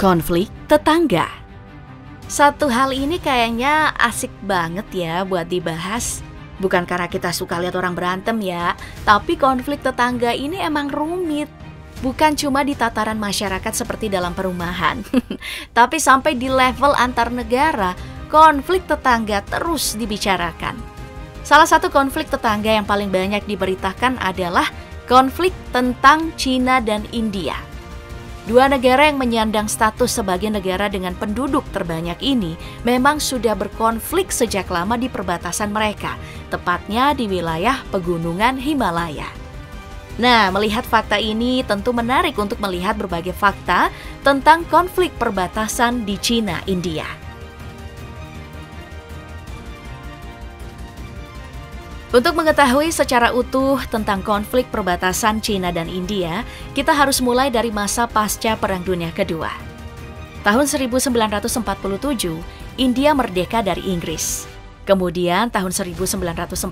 Konflik tetangga. Satu hal ini kayaknya asik banget ya buat dibahas. Bukan karena kita suka lihat orang berantem ya, tapi konflik tetangga ini emang rumit. Bukan cuma di tataran masyarakat seperti dalam perumahan, tapi sampai di level antar negara, konflik tetangga terus dibicarakan. Salah satu konflik tetangga yang paling banyak diberitakan adalah konflik tentang Cina dan India. Dua negara yang menyandang status sebagai negara dengan penduduk terbanyak ini memang sudah berkonflik sejak lama di perbatasan mereka, tepatnya di wilayah pegunungan Himalaya. Nah, melihat fakta ini tentu menarik untuk melihat berbagai fakta tentang konflik perbatasan di Cina-India. Untuk mengetahui secara utuh tentang konflik perbatasan Cina dan India, kita harus mulai dari masa pasca Perang Dunia Kedua. Tahun 1947, India merdeka dari Inggris. Kemudian tahun 1949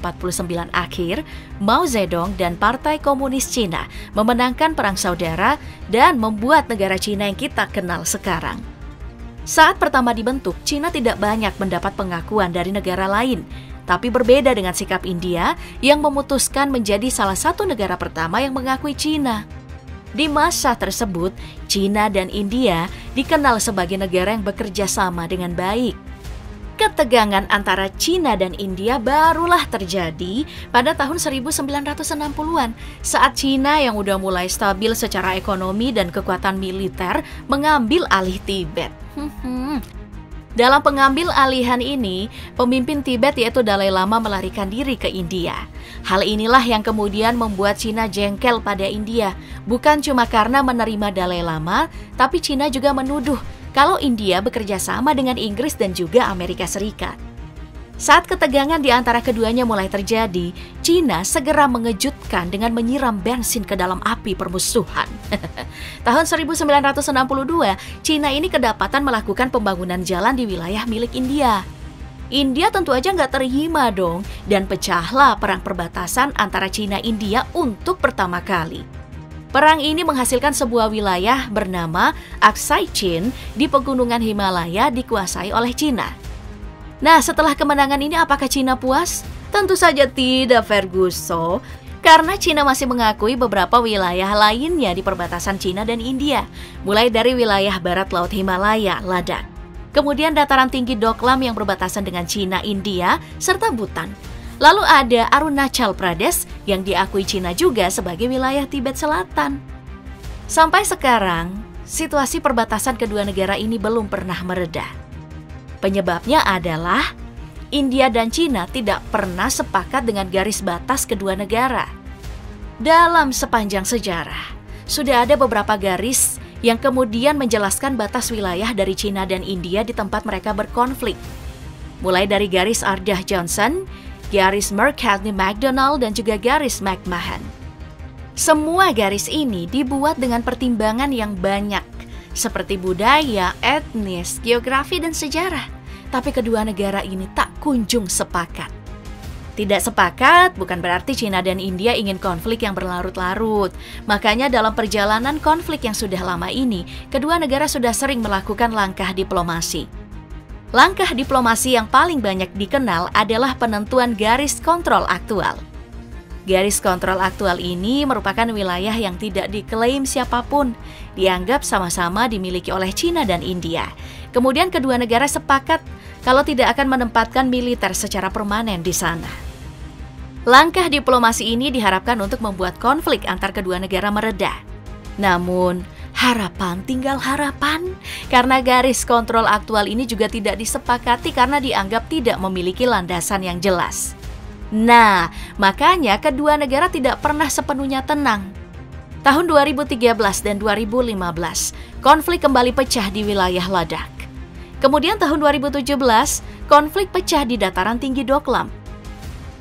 akhir, Mao Zedong dan Partai Komunis Cina memenangkan Perang Saudara dan membuat negara Cina yang kita kenal sekarang. Saat pertama dibentuk, Cina tidak banyak mendapat pengakuan dari negara lain. Tapi berbeda dengan sikap India yang memutuskan menjadi salah satu negara pertama yang mengakui Cina. Di masa tersebut, Cina dan India dikenal sebagai negara yang bekerja sama dengan baik. Ketegangan antara Cina dan India barulah terjadi pada tahun 1960-an saat Cina yang udah mulai stabil secara ekonomi dan kekuatan militer mengambil alih Tibet. Dalam pengambil alihan ini, pemimpin Tibet yaitu Dalai Lama melarikan diri ke India. Hal inilah yang kemudian membuat Cina jengkel pada India. Bukan cuma karena menerima Dalai Lama, tapi Cina juga menuduh kalau India bekerja sama dengan Inggris dan juga Amerika Serikat. Saat ketegangan di antara keduanya mulai terjadi, Cina segera mengejutkan dengan menyiram bensin ke dalam api permusuhan. Tahun 1962, Cina ini kedapatan melakukan pembangunan jalan di wilayah milik India. India tentu aja nggak terima dong, dan pecahlah perang perbatasan antara Cina-India untuk pertama kali. Perang ini menghasilkan sebuah wilayah bernama Aksai Chin di pegunungan Himalaya dikuasai oleh Cina. Nah, setelah kemenangan ini apakah Cina puas? Tentu saja tidak, Ferguson. Karena Cina masih mengakui beberapa wilayah lainnya di perbatasan Cina dan India. Mulai dari wilayah barat Laut Himalaya, Ladakh. Kemudian dataran tinggi Doklam yang berbatasan dengan Cina, India, serta Bhutan. Lalu ada Arunachal Pradesh yang diakui Cina juga sebagai wilayah Tibet Selatan. Sampai sekarang, situasi perbatasan kedua negara ini belum pernah mereda. Penyebabnya adalah India dan Cina tidak pernah sepakat dengan garis batas kedua negara. Dalam sepanjang sejarah, sudah ada beberapa garis yang kemudian menjelaskan batas wilayah dari Cina dan India di tempat mereka berkonflik. Mulai dari garis Ardagh-Johnson, garis Macartney-Macdonald, dan juga garis McMahon. Semua garis ini dibuat dengan pertimbangan yang banyak, seperti budaya, etnis, geografi, dan sejarah. Tapi kedua negara ini tak kunjung sepakat. Tidak sepakat bukan berarti Cina dan India ingin konflik yang berlarut-larut. Makanya dalam perjalanan konflik yang sudah lama ini, kedua negara sudah sering melakukan langkah diplomasi. Langkah diplomasi yang paling banyak dikenal adalah penentuan garis kontrol aktual. Garis kontrol aktual ini merupakan wilayah yang tidak diklaim siapapun, dianggap sama-sama dimiliki oleh Cina dan India. Kemudian kedua negara sepakat kalau tidak akan menempatkan militer secara permanen di sana. Langkah diplomasi ini diharapkan untuk membuat konflik antar kedua negara mereda. Namun, harapan tinggal harapan, karena garis kontrol aktual ini juga tidak disepakati karena dianggap tidak memiliki landasan yang jelas. Nah, makanya kedua negara tidak pernah sepenuhnya tenang. Tahun 2013 dan 2015, konflik kembali pecah di wilayah Ladakh. Kemudian tahun 2017, konflik pecah di dataran tinggi Doklam.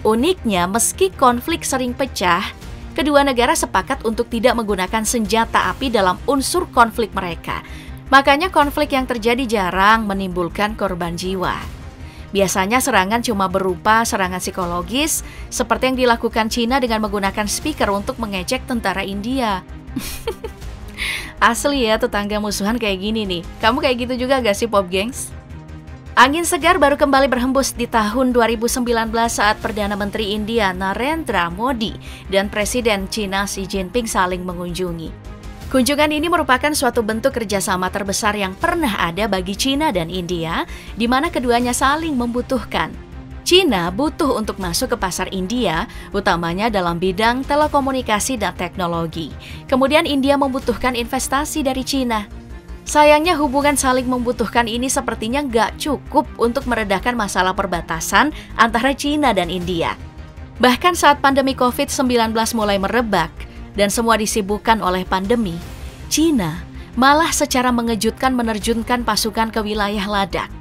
Uniknya, meski konflik sering pecah, kedua negara sepakat untuk tidak menggunakan senjata api dalam unsur konflik mereka. Makanya konflik yang terjadi jarang menimbulkan korban jiwa. Biasanya serangan cuma berupa serangan psikologis, seperti yang dilakukan Cina dengan menggunakan speaker untuk mengejek tentara India. Asli ya, tetangga musuhan kayak gini nih. Kamu kayak gitu juga gak sih, Pop Gengs? Angin segar baru kembali berhembus di tahun 2019 saat Perdana Menteri India Narendra Modi dan Presiden China Xi Jinping saling mengunjungi. Kunjungan ini merupakan suatu bentuk kerjasama terbesar yang pernah ada bagi China dan India, di mana keduanya saling membutuhkan. China butuh untuk masuk ke pasar India, utamanya dalam bidang telekomunikasi dan teknologi. Kemudian India membutuhkan investasi dari China. Sayangnya hubungan saling membutuhkan ini sepertinya nggak cukup untuk meredakan masalah perbatasan antara China dan India. Bahkan saat pandemi COVID-19 mulai merebak dan semua disibukkan oleh pandemi, China malah secara mengejutkan menerjunkan pasukan ke wilayah Ladakh.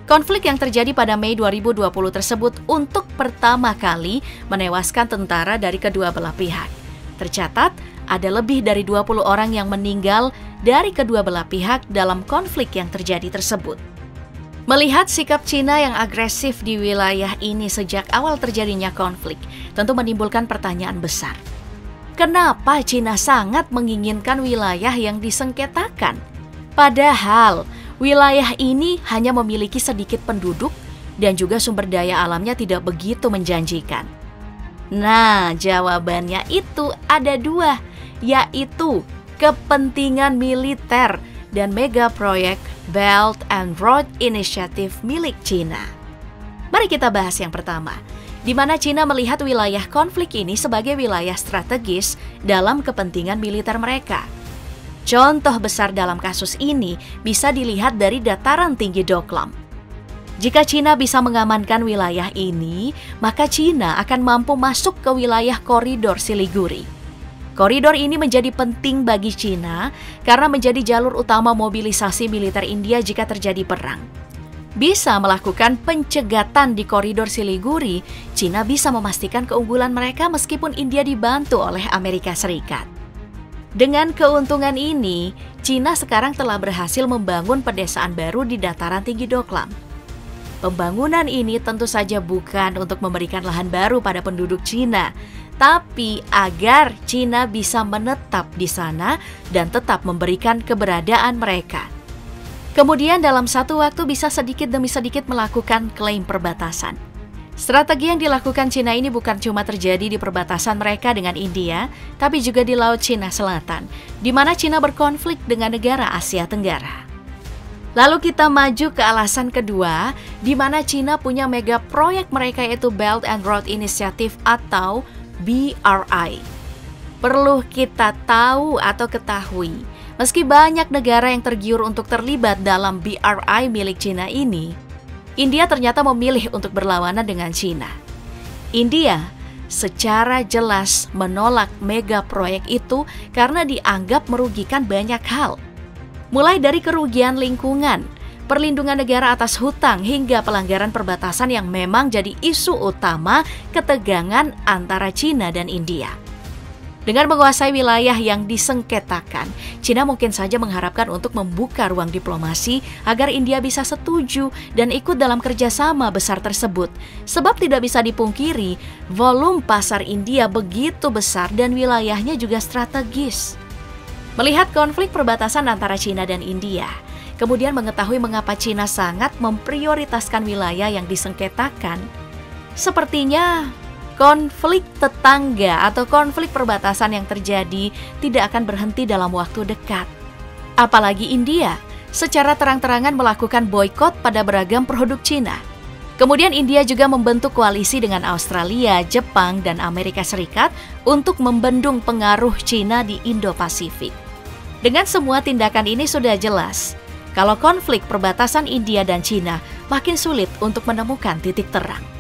Konflik yang terjadi pada Mei 2020 tersebut untuk pertama kali menewaskan tentara dari kedua belah pihak. Tercatat, ada lebih dari 20 orang yang meninggal dari kedua belah pihak dalam konflik yang terjadi tersebut. Melihat sikap China yang agresif di wilayah ini sejak awal terjadinya konflik, tentu menimbulkan pertanyaan besar. Kenapa China sangat menginginkan wilayah yang disengketakan? Padahal, wilayah ini hanya memiliki sedikit penduduk dan juga sumber daya alamnya tidak begitu menjanjikan. Nah, jawabannya itu ada dua, yaitu kepentingan militer dan mega proyek Belt and Road Initiative milik China. Mari kita bahas yang pertama, di mana China melihat wilayah konflik ini sebagai wilayah strategis dalam kepentingan militer mereka. Contoh besar dalam kasus ini bisa dilihat dari dataran tinggi Doklam. Jika China bisa mengamankan wilayah ini, maka China akan mampu masuk ke wilayah koridor Siliguri. Koridor ini menjadi penting bagi China karena menjadi jalur utama mobilisasi militer India jika terjadi perang. Bisa melakukan pencegatan di koridor Siliguri, China bisa memastikan keunggulan mereka meskipun India dibantu oleh Amerika Serikat. Dengan keuntungan ini, China sekarang telah berhasil membangun pedesaan baru di dataran tinggi Doklam. Pembangunan ini tentu saja bukan untuk memberikan lahan baru pada penduduk China, tapi agar China bisa menetap di sana dan tetap memberikan keberadaan mereka. Kemudian dalam satu waktu bisa sedikit demi sedikit melakukan klaim perbatasan. Strategi yang dilakukan China ini bukan cuma terjadi di perbatasan mereka dengan India, tapi juga di Laut Cina Selatan, di mana China berkonflik dengan negara Asia Tenggara. Lalu kita maju ke alasan kedua, di mana China punya mega proyek mereka yaitu Belt and Road Initiative atau BRI. Perlu kita tahu atau ketahui, meski banyak negara yang tergiur untuk terlibat dalam BRI milik China ini, India ternyata memilih untuk berlawanan dengan China. India secara jelas menolak mega proyek itu karena dianggap merugikan banyak hal. Mulai dari kerugian lingkungan, perlindungan negara atas hutang hingga pelanggaran perbatasan yang memang jadi isu utama ketegangan antara China dan India. Dengan menguasai wilayah yang disengketakan, China mungkin saja mengharapkan untuk membuka ruang diplomasi agar India bisa setuju dan ikut dalam kerjasama besar tersebut. Sebab tidak bisa dipungkiri, volume pasar India begitu besar dan wilayahnya juga strategis. Melihat konflik perbatasan antara China dan India, kemudian mengetahui mengapa China sangat memprioritaskan wilayah yang disengketakan, sepertinya konflik tetangga atau konflik perbatasan yang terjadi tidak akan berhenti dalam waktu dekat. Apalagi India secara terang-terangan melakukan boikot pada beragam produk China. Kemudian India juga membentuk koalisi dengan Australia, Jepang, dan Amerika Serikat untuk membendung pengaruh China di Indo-Pasifik. Dengan semua tindakan ini sudah jelas, kalau konflik perbatasan India dan China makin sulit untuk menemukan titik terang.